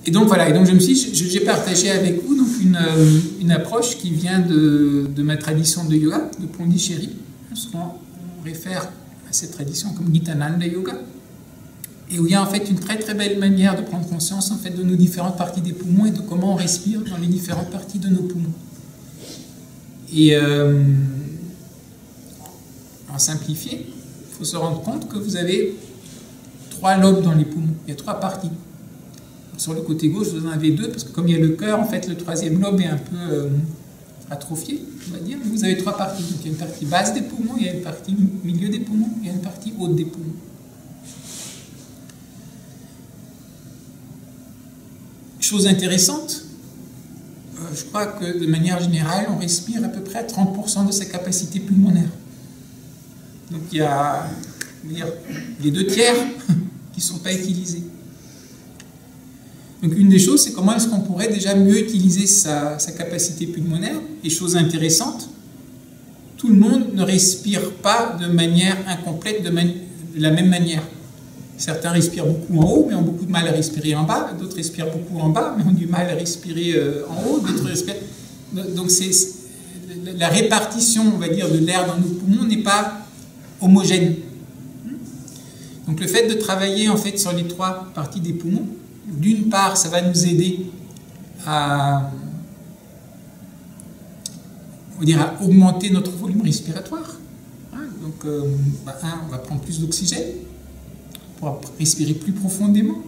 Et donc voilà, et donc j'ai partagé avec vous donc une approche qui vient de ma tradition de yoga, de Pondichéry. On réfère à cette tradition comme Nitananda Yoga, et où il y a en fait une très très belle manière de prendre conscience en fait de nos différentes parties des poumons et de comment on respire dans les différentes parties de nos poumons. Et en simplifié, il faut se rendre compte que vous avez 3 lobes dans les poumons, il y a 3 parties. Sur le côté gauche, vous en avez 2, parce que comme il y a le cœur, en fait, le 3e lobe est un peu atrophié, on va dire. Vous avez 3 parties. Donc il y a une partie basse des poumons, il y a une partie milieu des poumons, il y a une partie haute des poumons. Chose intéressante, je crois que de manière générale, on respire à peu près à 30% de sa capacité pulmonaire. Donc il y a les 2 tiers qui ne sont pas utilisés. Donc une des choses, c'est comment est-ce qu'on pourrait déjà mieux utiliser sa capacité pulmonaire. Et chose intéressante, tout le monde ne respire pas de manière incomplète, de la même manière. Certains respirent beaucoup en haut, mais ont beaucoup de mal à respirer en bas. D'autres respirent beaucoup en bas, mais ont du mal à respirer en haut. D'autres respirent... Donc la répartition, on va dire, de l'air dans nos poumons n'est pas homogène. Donc le fait de travailler en fait sur les 3 parties des poumons, d'une part, ça va nous aider à augmenter notre volume respiratoire. Donc, on va prendre plus d'oxygène pour respirer plus profondément,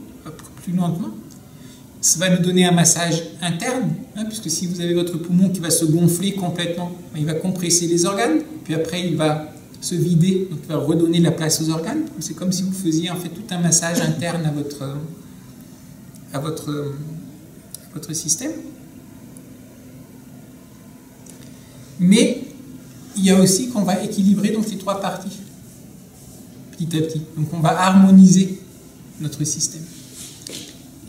plus lentement. Ça va nous donner un massage interne, puisque si vous avez votre poumon qui va se gonfler complètement, il va compresser les organes, puis après il va se vider, donc il va redonner la place aux organes. C'est comme si vous faisiez en fait tout un massage interne à votre système. Mais il y a aussi qu'on va équilibrer donc les 3 parties petit à petit. Donc on va harmoniser notre système.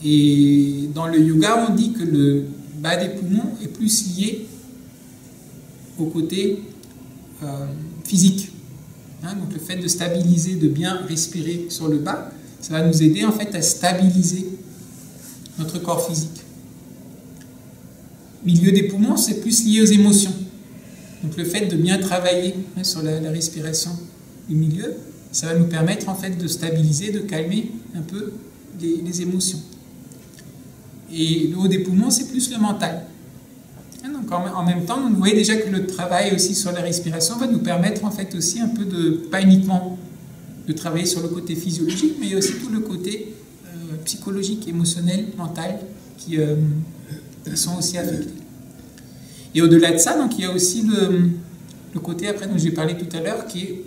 Et dans le yoga, on dit que le bas des poumons est plus lié au côté physique. Donc le fait de stabiliser, de bien respirer sur le bas, ça va nous aider en fait à stabiliser notre corps physique. Milieu des poumons, c'est plus lié aux émotions. Donc le fait de bien travailler sur la respiration du milieu, ça va nous permettre en fait de stabiliser, de calmer un peu les émotions. Et le haut des poumons, c'est plus le mental. Donc en même temps, vous voyez déjà que le travail aussi sur la respiration va nous permettre en fait aussi un peu de, pas uniquement de travailler sur le côté physiologique, mais il y a aussi tout le côté psychologique, émotionnel, mental, qui sont aussi affectés. Et au-delà de ça, donc, il y a aussi le côté, après, dont j'ai parlé tout à l'heure, qui est,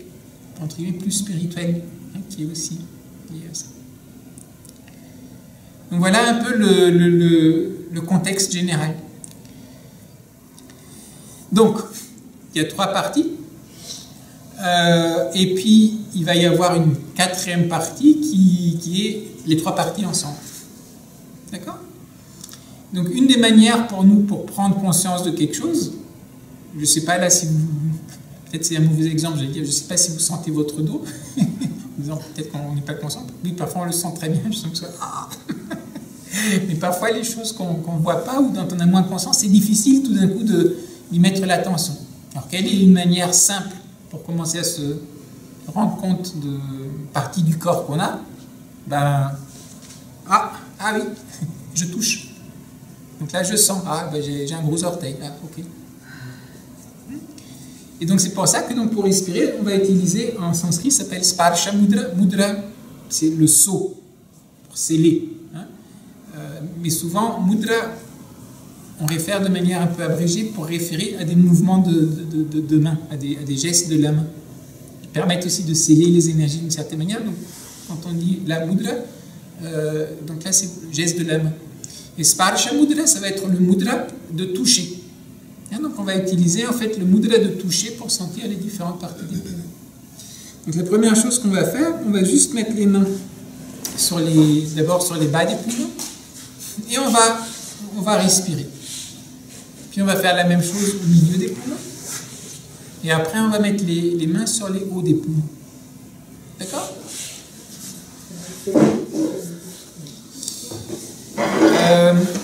entre guillemets, plus spirituel, qui est aussi lié à ça. Donc voilà un peu le contexte général. Donc, il y a 3 parties, et puis il va y avoir une 4e partie qui est les 3 parties ensemble. D'accord? Donc une des manières pour nous, pour prendre conscience de quelque chose, je ne sais pas là si vous... Peut-être c'est un mauvais exemple, je ne sais pas si vous sentez votre dos, en disant peut-être qu'on n'est pas conscient. Oui, parfois on le sent très bien, je sens que ça... Mais parfois les choses qu'on ne voit pas ou dont on a moins conscience, c'est difficile tout d'un coup d'y mettre l'attention. Alors quelle est une manière simple pour commencer à se rendre compte de partie du corps qu'on a? Oui, je touche. Donc là, je sens, j'ai un gros orteil. Ok. Et donc, c'est pour ça que donc, pour respirer, on va utiliser en sanskrit, ça s'appelle Sparsha Mudra. Mudra, c'est le sceau, pour sceller. Mais souvent, Mudra, on réfère de manière un peu abrégée pour référer à des mouvements de main, à des gestes de la main. Ils permettent aussi de sceller les énergies d'une certaine manière. Donc, quand on dit la Mudra, donc là, c'est le geste de la main. Et Sparsha Mudra, ça va être le mudra de toucher. Donc on va utiliser en fait le mudra de toucher pour sentir les différentes parties des poumons. Donc la première chose qu'on va faire, on va juste mettre les mains d'abord sur les bas des poumons et on va respirer. Puis on va faire la même chose au milieu des poumons et après on va mettre les mains sur les hauts des poumons. D'accord?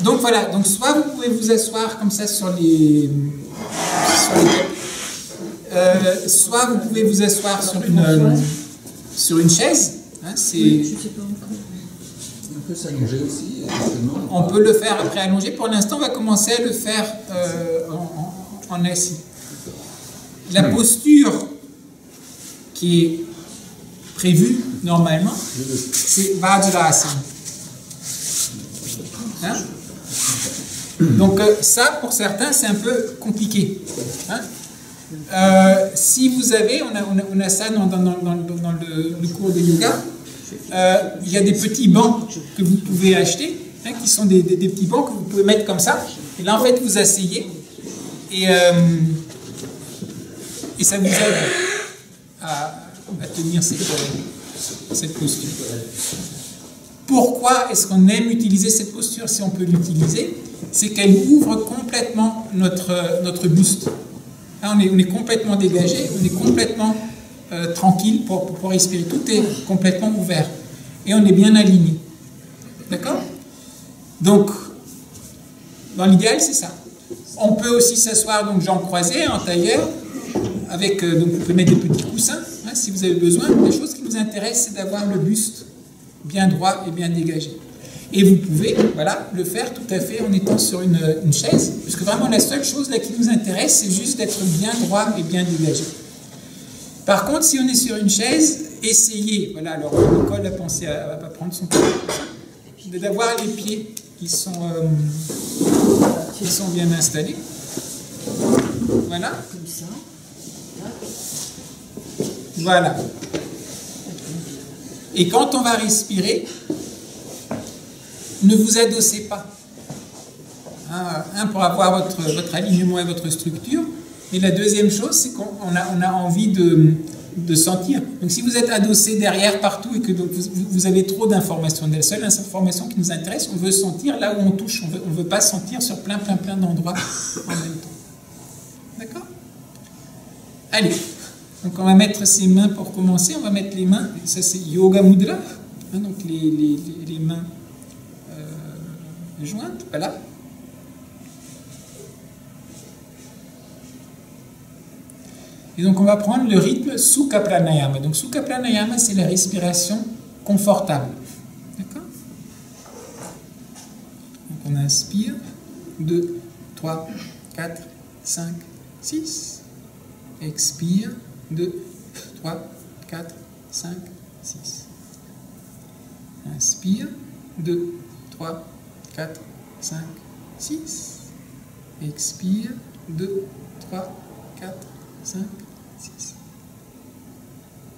Donc voilà, donc soit vous pouvez vous asseoir comme ça sur les soit vous pouvez vous asseoir sur une chaise. Hein, on peut s'allonger aussi, on peut le faire après allongé. Pour l'instant, on va commencer à le faire en assis. La posture qui est prévue normalement, c'est Vajrasana. Hein? Donc ça, pour certains, c'est un peu compliqué. Hein? Si vous avez, on a ça dans le cours de yoga, il y a des petits bancs que vous pouvez acheter, hein, qui sont des petits bancs que vous pouvez mettre comme ça. Et là, en fait, vous asseyez et ça vous aide à tenir cette posture. Pourquoi est-ce qu'on aime utiliser cette posture si on peut l'utiliser? C'est qu'elle ouvre complètement notre buste. Hein, on est complètement dégagé, on est complètement tranquille pour respirer. Tout est complètement ouvert et on est bien aligné. D'accord? Donc, dans l'idéal, c'est ça. On peut aussi s'asseoir donc jambes croisées en tailleur, avec donc vous pouvez mettre des petits coussins hein, si vous avez besoin. La chose qui nous intéresse, c'est d'avoir le buste bien droit et bien dégagé. Et vous pouvez, voilà, le faire tout à fait en étant sur une chaise, parce que vraiment la seule chose là qui nous intéresse, c'est juste d'être bien droit et bien dégagé. Par contre, si on est sur une chaise, essayez, voilà, alors Nicole a pensé à prendre son temps, d'avoir les pieds qui sont bien installés. Voilà. Comme ça. Voilà. Et quand on va respirer, ne vous adossez pas. Pour avoir votre alignement et votre structure. Et la deuxième chose, c'est qu'on a envie de sentir. Donc si vous êtes adossé derrière partout et que donc vous avez trop d'informations, la seule information qui nous intéresse, on veut sentir là où on touche. On ne veut pas sentir sur plein d'endroits en même temps. D'accord? Allez. Donc on va mettre ses mains pour commencer. On va mettre les mains, ça c'est Yoga Mudra. Hein, donc les mains jointes, voilà. Et donc on va prendre le rythme Sukha Pranayama. Donc Sukha Pranayama, c'est la respiration confortable. D'accord? Donc on inspire, 2, 3, 4, 5, 6. Expire, 2, 3, 4, 5, 6. Inspire, 2, 3, 4, 5, 6. Expire, 2, 3, 4, 5, 6.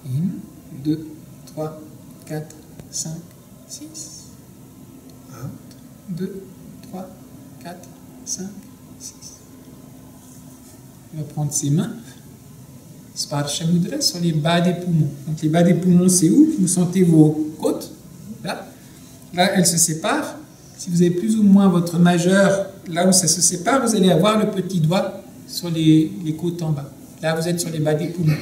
In, 2, 3, 4, 5, 6. Out, 2, 3, 4, 5, 6. On va prendre ses mains. Sparsha Mudra sur les bas des poumons. Donc les bas des poumons, c'est où? Vous sentez vos côtes. Là, elles se séparent. Si vous avez plus ou moins votre majeur, là où ça se sépare, vous allez avoir le petit doigt sur les côtes en bas. Là, vous êtes sur les bas des poumons.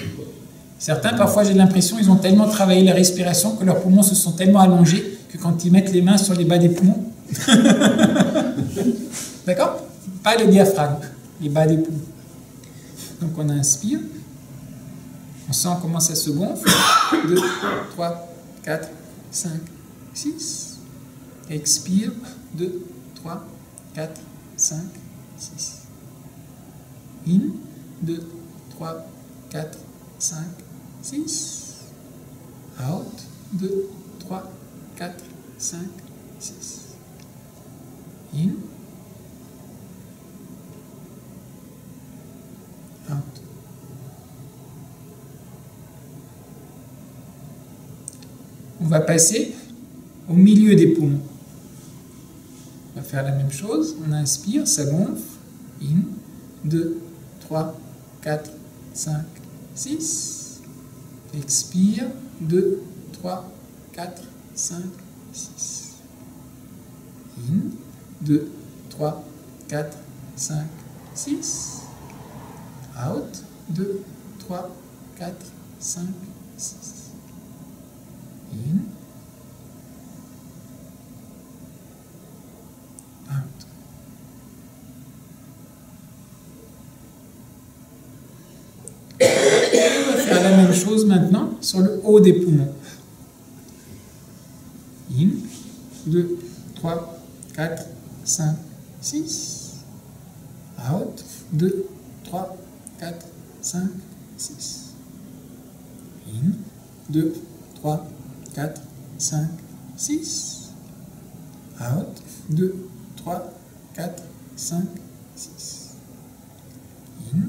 Certains, parfois, j'ai l'impression, ils ont tellement travaillé la respiration que leurs poumons se sont tellement allongés que quand ils mettent les mains sur les bas des poumons, d'accord? Pas le diaphragme, les bas des poumons. Donc on inspire. On sent comment ça se gonfle. 2, 3, 4, 5, 6. Expire. 2, 3, 4, 5, 6. In. 2, 3, 4, 5, 6. Out. 2, 3, 4, 5, 6. In. Out. On va passer au milieu des poumons. On va faire la même chose. On inspire, ça gonfle. In. 2, 3, 4, 5, 6. Expire. 2, 3, 4, 5, 6. In. 2, 3, 4, 5, 6. Out. 2, 3, 4, 5, 6. In. même chose maintenant sur le haut des poumons. In, 2, 3, 4, 5, 6. Out, 2, 3, 4, 5, 6. In, 2, 3, 4, 5, 6. Out, 2, 3, 4, 5, 6. In,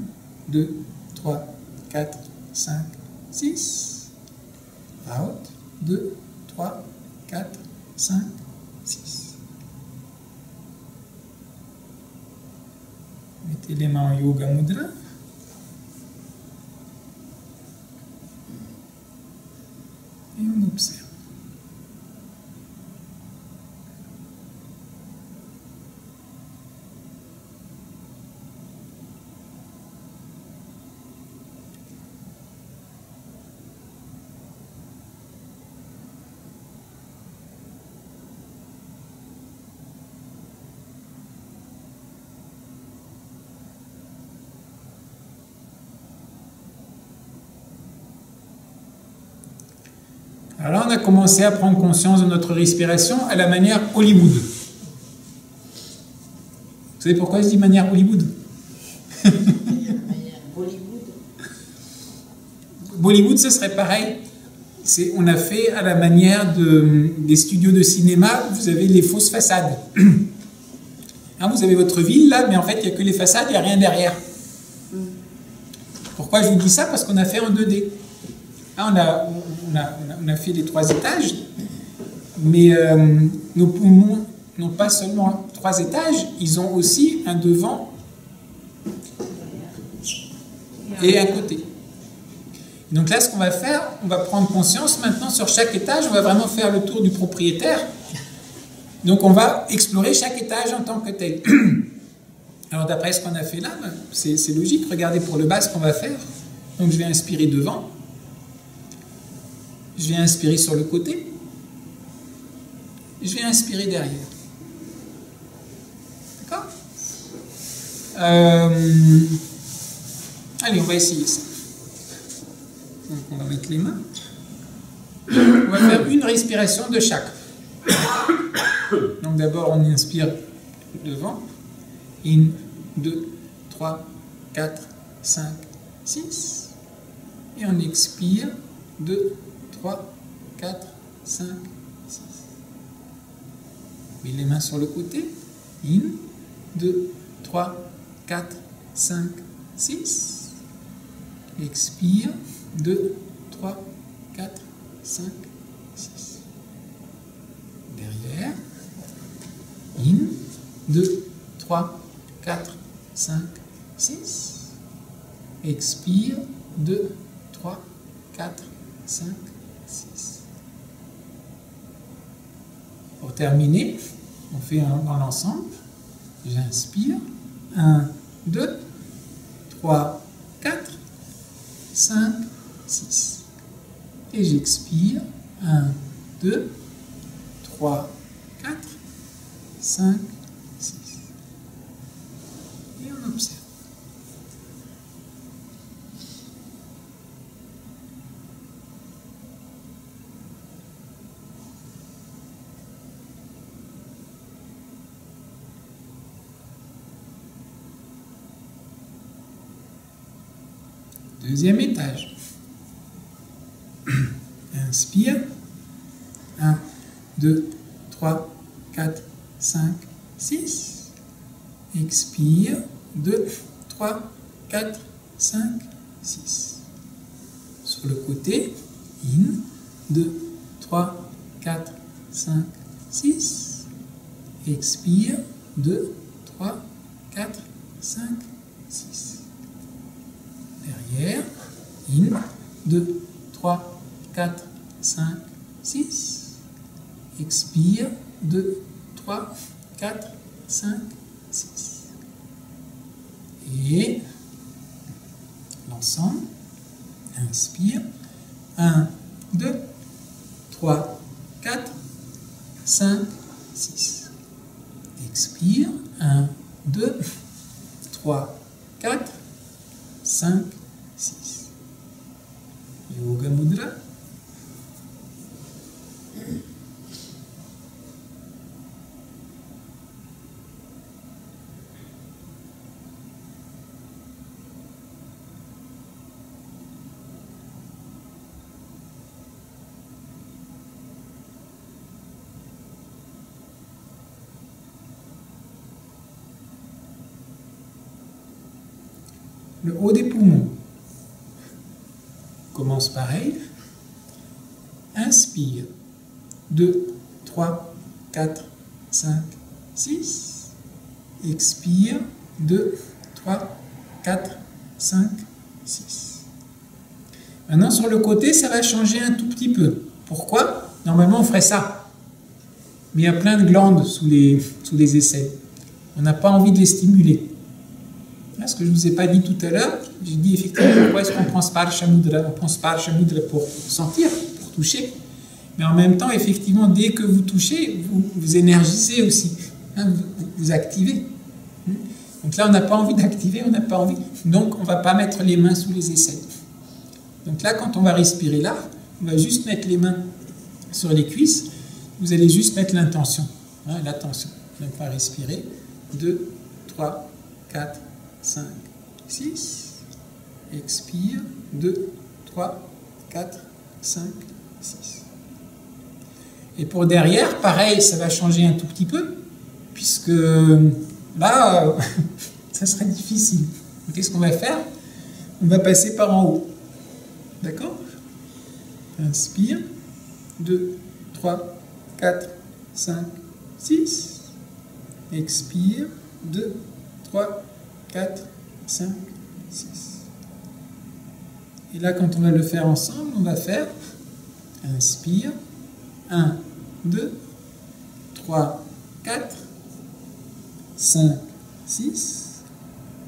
2, 3, 4, 5, 6. Out, 2, 3, 4, 5, 6. Mettez les mains en Yoga Mudra. Et on observe. Alors là, on a commencé à prendre conscience de notre respiration à la manière Hollywood. Vous savez pourquoi je dis manière Hollywood? Bollywood, ce serait pareil. On a fait à la manière des studios de cinéma, vous avez les fausses façades. Hein, vous avez votre ville là, mais en fait, il n'y a que les façades, il n'y a rien derrière. Pourquoi je vous dis ça? Parce qu'on a fait en 2D. Là, on a fait les 3 étages, mais nos poumons n'ont pas seulement 3 étages, ils ont aussi un devant et un côté. Donc là, ce qu'on va faire, on va prendre conscience maintenant sur chaque étage, on va vraiment faire le tour du propriétaire. Donc on va explorer chaque étage en tant que tel. Alors d'après ce qu'on a fait là, c'est logique, regardez pour le bas ce qu'on va faire. Donc je vais inspirer devant. Je vais inspirer sur le côté. Je vais inspirer derrière. D'accord? Allez, on va essayer ça. Donc, on va mettre les mains. On va faire une respiration de chaque. Donc, d'abord, on inspire devant. In, 2, 3, 4, 5, 6. Et on expire 2, 3, 4, 5, 6. Mets les mains sur le côté. In, 2, 3, 4, 5, 6. Expire. 2, 3, 4, 5, 6. Derrière. In, 2, 3, 4, 5, 6. Expire. 2, 3, 4, 5, 6. Pour terminer, on fait dans l'ensemble. J'inspire. 1, 2, 3, 4, 5, 6. Et j'expire. 1, 2, 3, 4, 5, 6. Et on observe. Deuxième étage. Inspire. 1, 2, 3, 4, 5, 6. Expire. 2, 3, 4, 5, 6. Sur le côté. In. 2, 3, 4, 5, 6. Expire. 2, 3, 4, 5, 6. Derrière, in, 2, 3, 4, 5, 6. Expire, 2, 3, 4, 5, 6. Et l'ensemble, inspire, 1, 2, 3, 4, 5, 6. Expire, 1, 2, 3, 4, 5, 6. le haut des poumons. Commence pareil. Inspire. 2, 3, 4, 5, 6. Expire. 2, 3, 4, 5, 6. Maintenant, sur le côté, ça va changer un tout petit peu. Pourquoi? Normalement, on ferait ça. Mais il y a plein de glandes sous les aisselles. On n'a pas envie de les stimuler. Là, ce que je ne vous ai pas dit tout à l'heure, j'ai dit effectivement pourquoi est-ce qu'on prend Sparsha Mudra. On prend Sparsha Mudra pour sentir, pour toucher. Mais en même temps, effectivement, dès que vous touchez, vous énergisez aussi. Hein, vous activez. Donc là, on n'a pas envie d'activer, on n'a pas envie. Donc, on ne va pas mettre les mains sous les aisselles. Donc là, quand on va respirer là, on va juste mettre les mains sur les cuisses. Vous allez juste mettre l'intention. Hein, l'attention. Donc on va respirer. 2, 3, 4, 5, 6. Expire. 2, 3, 4, 5, 6. Et pour derrière, pareil, ça va changer un tout petit peu, puisque là, ça serait difficile. Qu'est-ce qu'on va faire? On va passer par en haut. D'accord? Inspire. 2, 3, 4, 5, 6. Expire. 2, 3, 4, 5, 6. Et là, quand on va le faire ensemble, on va faire inspire. 1, 2, 3, 4, 5, 6.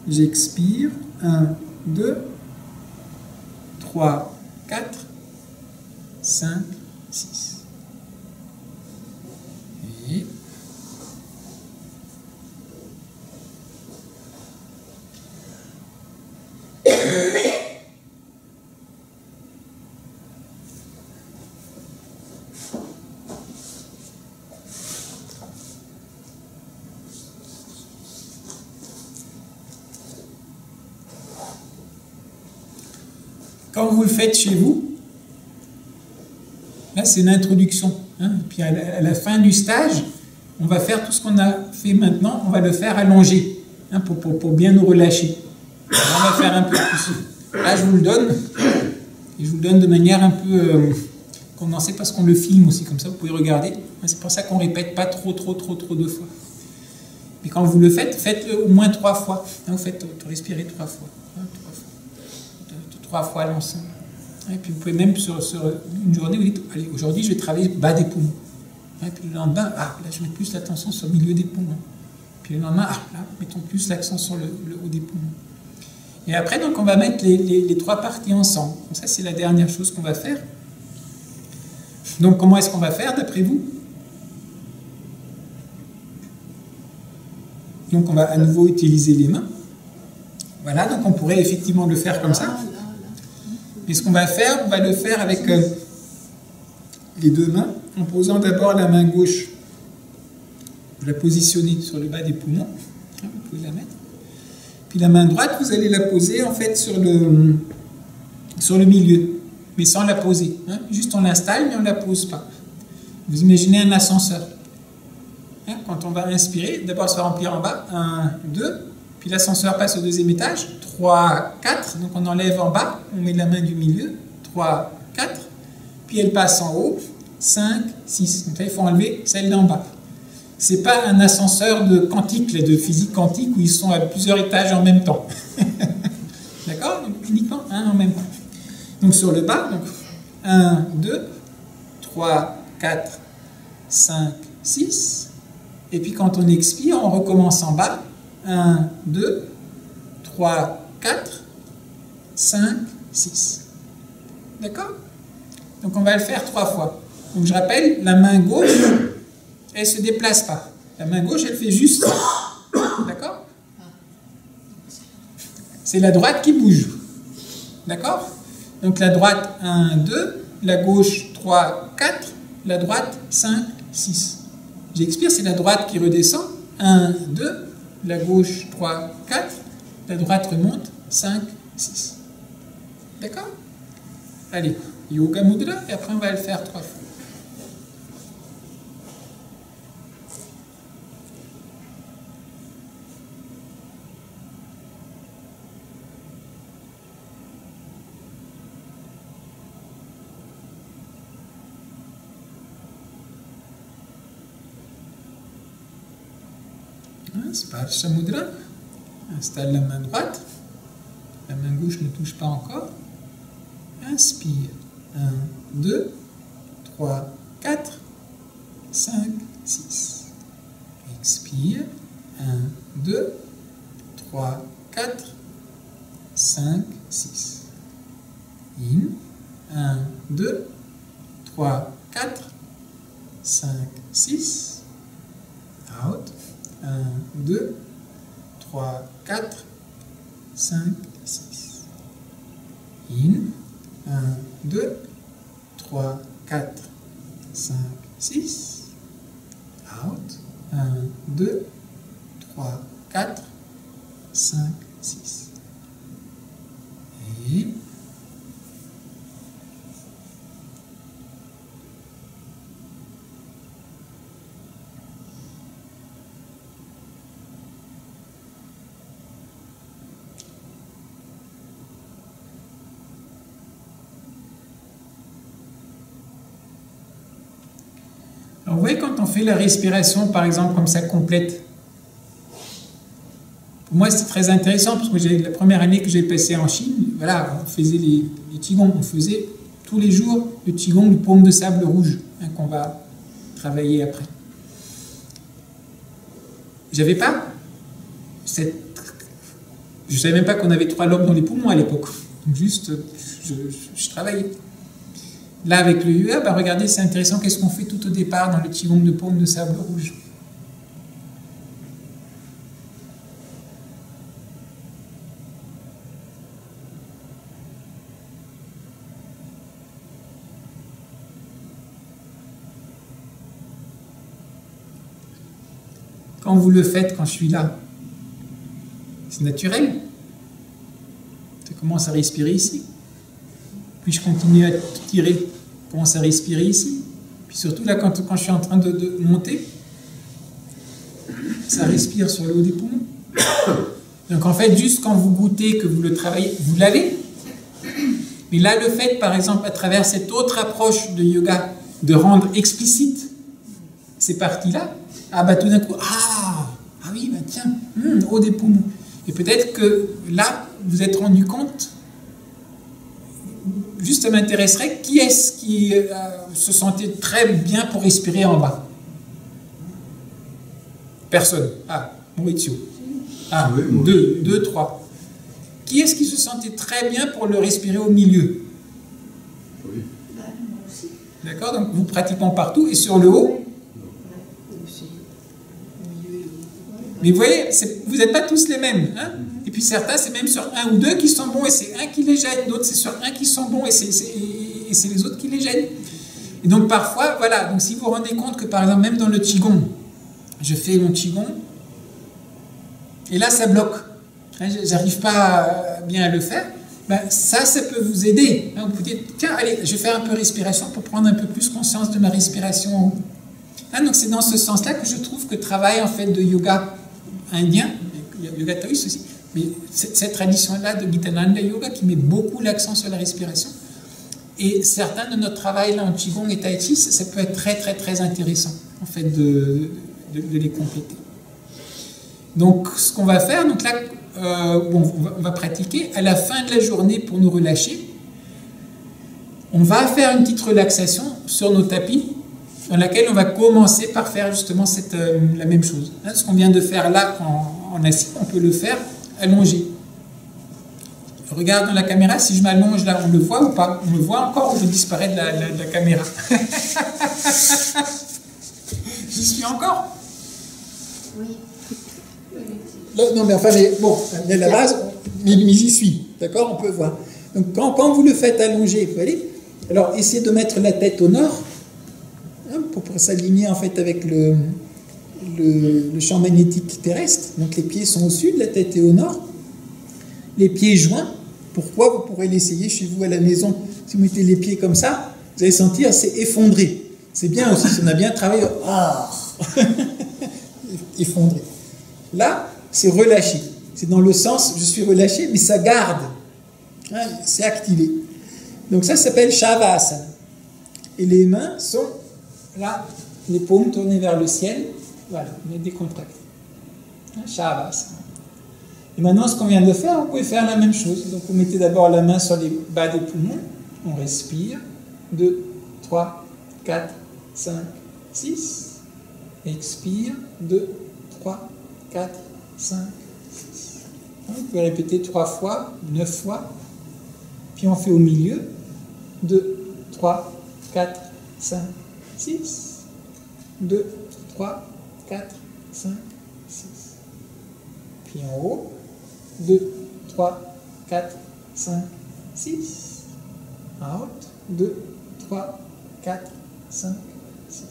J'expire. 1, 2, 3, 4, 5, 6. Et quand vous le faites chez vous, là c'est une introduction. Hein, puis à la fin du stage, on va faire tout ce qu'on a fait maintenant, on va le faire allongé, hein, pour bien nous relâcher. Alors, on va faire un peu plus. Là je vous le donne, et je vous le donne de manière un peu condensée parce qu'on le filme aussi, comme ça vous pouvez regarder. C'est pour ça qu'on ne répète pas trop de fois. Mais quand vous le faites, faites-le au moins 3 fois. Hein, vous faites respirer 3 fois. Hein, 3 fois l'ensemble. Et puis vous pouvez même sur une journée, vous dites, allez, aujourd'hui je vais travailler bas des poumons. Et puis le lendemain, là je mets plus l'attention sur le milieu des poumons. Puis le lendemain, là, mettons plus l'accent sur le haut des poumons. Et après, donc, on va mettre les 3 parties ensemble. Donc ça, c'est la dernière chose qu'on va faire. Donc, comment est-ce qu'on va faire, d'après vous? Donc, on va à nouveau utiliser les mains. Voilà, donc on pourrait effectivement le faire comme ça. Mais ce qu'on va faire, on va le faire avec les 2 mains, en posant d'abord la main gauche. Vous la positionnez sur le bas des poumons. Vous pouvez la mettre. Puis la main droite, vous allez la poser en fait sur le milieu, mais sans la poser. Hein. Juste on l'installe, mais on ne la pose pas. Vous imaginez un ascenseur. Hein. Quand on va inspirer, d'abord ça va remplir en bas. 1, 2. Puis l'ascenseur passe au 2e étage. 3, 4. Donc on enlève en bas, on met la main du milieu. 3, 4. Puis elle passe en haut. 5, 6. Donc là, il faut enlever celle d'en bas. Ce n'est pas un ascenseur de quantique, de physique quantique, où ils sont à plusieurs étages en même temps. D'accord? Donc uniquement un en même temps. Donc sur le bas, donc 1, 2, 3, 4, 5, 6. Et puis quand on expire, on recommence en bas. 1, 2, 3, 4, 5, 6. D'accord? Donc on va le faire 3 fois. Donc je rappelle, la main gauche, elle ne se déplace pas. La main gauche, elle fait juste ça. D'accord? C'est la droite qui bouge. D'accord? Donc la droite, 1, 2. La gauche, 3, 4. La droite, 5, 6. J'expire, c'est la droite qui redescend. 1, 2. La gauche, 3, 4. La droite remonte. 5, 6. D'accord? Allez, Yoga Mudra, et après on va le faire 3 fois. Sparsha Mudra. Installe la main droite. La main gauche ne touche pas encore. Inspire. 1, 2, 3, 4, 5, 6. Expire. 1, 2, 3, 4, 5, 6. In. 1, 2, 3, 4, 5, 6. Out. 1, 2, 3, 4, 5, 6. In. 1, 2, 3, 4, 5, 6. Out. 1, 2, 3, 4, 5, 6. Et alors, vous voyez, quand on fait la respiration, par exemple, comme ça, complète, pour moi, c'est très intéressant, parce que la première année que j'ai passée en Chine, voilà, on faisait les Qigong, on faisait tous les jours le Qigong du paume de sable rouge, hein, qu'on va travailler après. J'avais pas cette... Je savais même pas qu'on avait 3 lobes dans les poumons à l'époque. Juste, je travaillais. Là, avec le yoga, bah, regardez, c'est intéressant, qu'est-ce qu'on fait tout au départ dans le Qigong de paume de sable rouge. Quand vous le faites, quand je suis là, c'est naturel. Je commence à respirer ici. Puis je continue à tirer, je commence à respirer ici. Puis surtout là, quand je suis en train de monter, ça respire sur le haut des poumons. Donc en fait, juste quand vous goûtez, que vous le travaillez, vous l'avez. Mais là, le fait, par exemple, à travers cette autre approche de yoga, de rendre explicite ces parties-là, ah bah tout d'un coup, ah oui, bah tiens, haut des poumons. Et peut-être que là, vous êtes rendu compte, juste ça m'intéresserait, qui est-ce qui se sentait très bien pour respirer en bas? Personne. Ah, Maurizio. Ah, oui, 2, 3. Qui est-ce qui se sentait très bien pour le respirer au milieu? Oui. D'accord, donc vous pratiquez partout et sur le haut. Mais vous voyez, vous n'êtes pas tous les mêmes. Hein? Et puis certains, c'est même sur 1 ou 2 qui sont bons et c'est un qui les gêne. D'autres, c'est sur 1 qui sont bons et c'est les autres qui les gênent. Et donc parfois, voilà, donc si vous vous rendez compte que par exemple, même dans le Qigong, je fais mon Qigong, et là ça bloque. Hein, j'arrive pas bien à le faire. Ben, ça peut vous aider. Hein, vous dites, tiens, allez, je vais faire un peu respiration pour prendre un peu plus conscience de ma respiration en haut. Hein, donc c'est dans ce sens-là que je trouve que le travail en fait de yoga indien, yoga taoïste aussi, mais cette tradition-là de Gitananda Yoga qui met beaucoup l'accent sur la respiration. Et certains de notre travail là en Qigong et Tai Chi, ça peut être très très très intéressant en fait de les compléter. Donc ce qu'on va faire, donc là, on va pratiquer à la fin de la journée pour nous relâcher. On va faire une petite relaxation sur nos tapis, dans laquelle on va commencer par faire justement la même chose. Hein, ce qu'on vient de faire là en assis, on peut le faire allongé. Je regarde dans la caméra, si je m'allonge là, on le voit ou pas? On me voit encore ou je disparais de la caméra? J'y suis encore? Oui. Non, mais enfin, bon, à la base, mais j'y suis, d'accord? On peut voir. Donc, quand vous le faites allongé, vous voyez, alors essayez de mettre la tête au nord, hein, pour s'aligner en fait avec le champ magnétique terrestre. Donc, les pieds sont au sud, la tête est au nord. Les pieds joints. Pourquoi? Vous pourrez l'essayer chez vous à la maison. Si vous mettez les pieds comme ça, vous allez sentir, c'est effondré. C'est bien aussi, si on a bien travaillé. Ah effondré. Là, c'est relâché. C'est dans le sens, je suis relâché, mais ça garde. Hein, c'est activé. Donc ça s'appelle Shavasana. Et les mains sont là, les paumes tournées vers le ciel. Voilà, on est décontracté. Shavasana. Et maintenant, ce qu'on vient de faire, vous pouvez faire la même chose. Donc, vous mettez d'abord la main sur les bas des poumons. On respire. 2, 3, 4, 5, 6. Expire. 2, 3, 4, 5, 6. Vous pouvez répéter 3 fois, 9 fois. Puis on fait au milieu. 2, 3, 4, 5, 6. 2, 3, 4, 5, 6. Puis en haut. 2, 3, 4, 5, 6. Out. 2, 3, 4, 5, 6.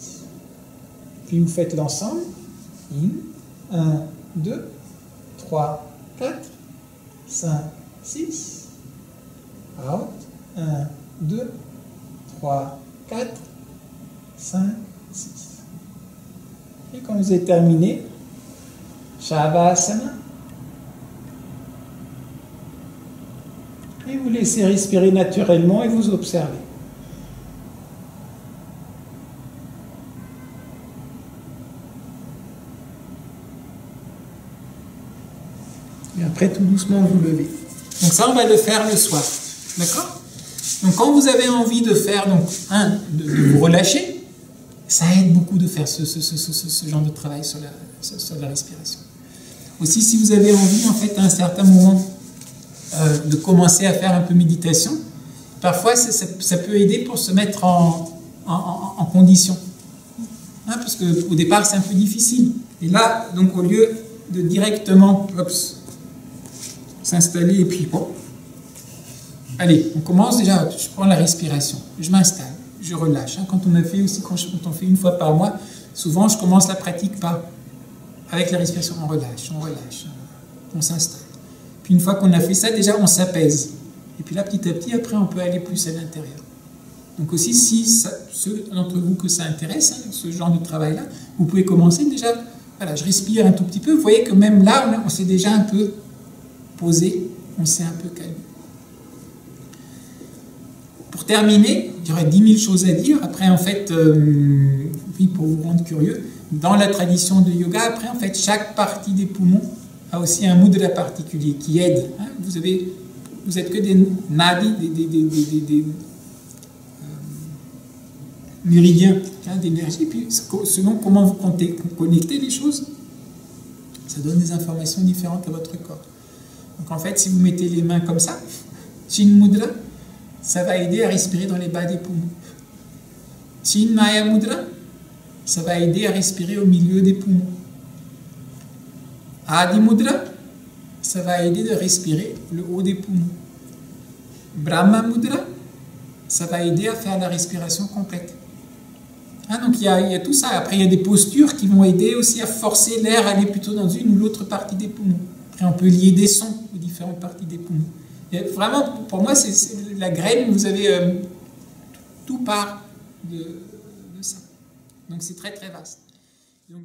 Puis vous faites l'ensemble. In. 1, 2, 3, 4, 5, 6. Out. 1, 2, 3, 4, 5, 6. Et quand vous avez terminé, Shavasana. Et vous laissez respirer naturellement et vous observez. Et après, tout doucement, vous levez. Donc ça, on va le faire le soir. D'accord? Donc quand vous avez envie de faire, donc, de vous relâcher, ça aide beaucoup de faire ce genre de travail sur la respiration. Aussi, si vous avez envie, en fait, à un certain moment, de commencer à faire un peu méditation, parfois ça peut aider pour se mettre en condition. Parce qu'au départ, c'est un peu difficile. Et là, donc au lieu de directement s'installer et puis bon, allez, on commence déjà, je prends la respiration, je m'installe, je relâche. Quand on a fait aussi, quand on fait une fois par mois, souvent je commence la pratique avec la respiration, on relâche, on s'installe. Puis une fois qu'on a fait ça, déjà on s'apaise. Et puis là, petit à petit, après, on peut aller plus à l'intérieur. Donc aussi, si ceux d'entre vous que ça intéresse, ce genre de travail-là, vous pouvez commencer déjà, voilà, je respire un tout petit peu. Vous voyez que même là, on s'est déjà un peu posé, on s'est un peu calmé. Pour terminer, il y aurait 10 000 choses à dire. Après, en fait, oui, pour vous rendre curieux, dans la tradition de yoga, après, en fait, chaque partie des poumons a aussi un mudra particulier qui aide. Vous êtes que des nadis, des méridiens d'énergie, puis selon comment vous connectez les choses, ça donne des informations différentes à votre corps. Donc en fait, si vous mettez les mains comme ça, Chin Mudra, ça va aider à respirer dans les bas des poumons. Chin Maya Mudra, ça va aider à respirer au milieu des poumons. Adi Mudra, ça va aider de respirer le haut des poumons. Brahma Mudra, ça va aider à faire la respiration complète. Donc il y a tout ça. Après, il y a des postures qui vont aider aussi à forcer l'air à aller plutôt dans une ou l'autre partie des poumons. Après, on peut lier des sons aux différentes parties des poumons. Et vraiment, pour moi, c'est la graine, vous avez tout part de ça. Donc c'est très très vaste. Donc,